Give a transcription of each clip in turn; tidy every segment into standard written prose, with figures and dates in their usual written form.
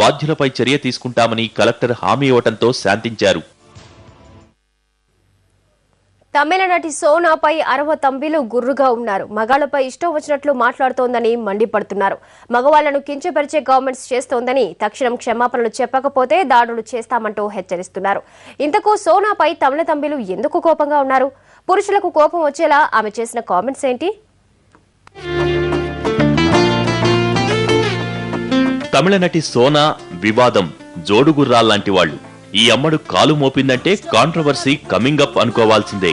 బాధ్యులపై చర్య తీసుకుంటామని కలెక్టర్ హామీ ఇవ్వడంతో శాంతించారు. తమిళ నటి సోనాపై అరవ తంబిలు గుర్రుగా ఉన్నారు. మగాళ్లపై ఇష్టం వచ్చినట్లు మాట్లాడుతోందని మండిపడుతున్నారు. మగవాళ్లను కించపరిచే గవర్నమెంట్స్ చేస్తోందని, తక్షణం క్షమాపణలు చెప్పకపోతే దాడులు చేస్తామంటూ హెచ్చరిస్తున్నారు. ఇంతకు సోనాపై తమిళ తంబిలు ఎందుకు కోపంగా ఉన్నారు? పురుషులకు కోపం వచ్చేలా ఆమె చేసిన కామెంట్స్ ఏంటి? తమిళ నటి సోనా వివాదం జోడుగుర్రాల్లాంటి వాళ్లు. ఈ అమ్మడు కాలు మోపిందంటే కాంట్రవర్సీ కమింగ్ అప్ అనుకోవాల్సిందే.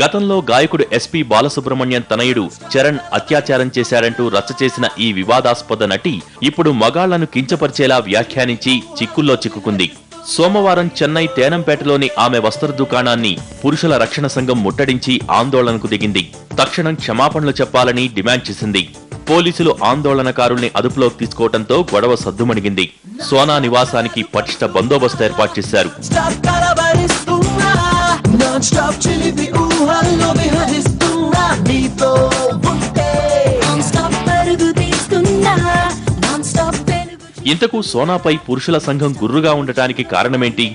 గతంలో గాయకుడు ఎస్పీ బాలసుబ్రహ్మణ్యం తనయుడు చరణ్ అత్యాచారం చేశాడంటూ రచ్చ చేసిన ఈ వివాదాస్పద నటి ఇప్పుడు మగాళ్లను కించపరిచేలా వ్యాఖ్యానించి చిక్కుల్లో చిక్కుకుంది. సోమవారం చెన్నై తేనంపేటలోని ఆమె వస్త్ర దుకాణాన్ని పురుషుల రక్షణ సంఘం ముట్టడించి ఆందోళనకు దిగింది. తక్షణం క్షమాపణలు చెప్పాలని డిమాండ్ చేసింది. పోలీసులు ఆందోళనకారుల్ని అదుపులోకి తీసుకోవడంతో గొడవ సద్దుమణిగింది. సోనా నివాసానికి పటిష్ట బందోబస్తు ఏర్పాటు చేశారు. ఇంతకు సోనాపై పురుషుల సంఘం గుర్రుగా ఉండటానికి కారణమేంటి?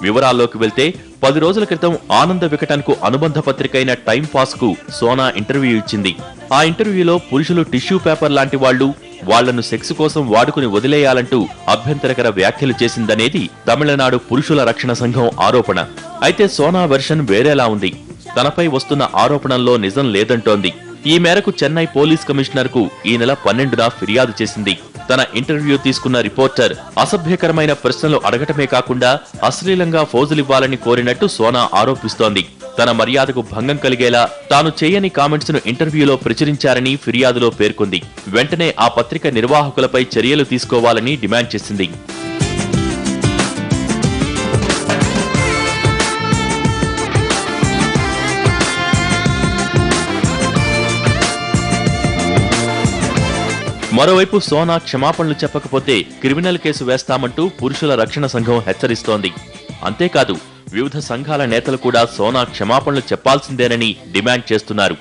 వివరాల్లోకి వెళ్తే 10 రోజుల క్రితం ఆనంద వికటన్కు అనుబంధ పత్రికైన టైం పాస్ కు సోనా ఇంటర్వ్యూ ఇచ్చింది. ఆ ఇంటర్వ్యూలో పురుషులు టిష్యూ పేపర్ లాంటి వాళ్లు, వాళ్లను సెక్స్ కోసం వాడుకుని వదిలేయాలంటూ అభ్యంతరకర వ్యాఖ్యలు చేసిందనేది తమిళనాడు పురుషుల రక్షణ సంఘం ఆరోపణ. అయితే సోనా వెర్షన్ వేరేలా ఉంది. తనపై వస్తున్న ఆరోపణల్లో నిజం లేదంటోంది. ఈ మేరకు చెన్నై పోలీస్ కమిషనర్ కు ఈ నెల 12న ఫిర్యాదు చేసింది. తన ఇంటర్వ్యూ తీసుకున్న రిపోర్టర్ అసభ్యకరమైన ప్రశ్నలు అడగటమే కాకుండా అశ్లీలంగా ఫోజులివ్వాలని కోరినట్టు సోనా ఆరోపిస్తోంది. తన మర్యాదకు భంగం కలిగేలా తాను చేయని కామెంట్స్ ను ఇంటర్వ్యూలో ప్రచురించారని ఫిర్యాదులో పేర్కొంది. వెంటనే ఆ పత్రిక నిర్వాహకులపై చర్యలు తీసుకోవాలని డిమాండ్ చేసింది. మరోవైపు సోనా క్షమాపణలు చెప్పకపోతే క్రిమినల్ కేసు వేస్తామంటూ పురుషుల రక్షణ సంఘం హెచ్చరిస్తోంది. అంతేకాదు వివిధ సంఘాల నేతలు కూడా సోనా క్షమాపణలు చెప్పాల్సిందేనని డిమాండ్ చేస్తున్నారు.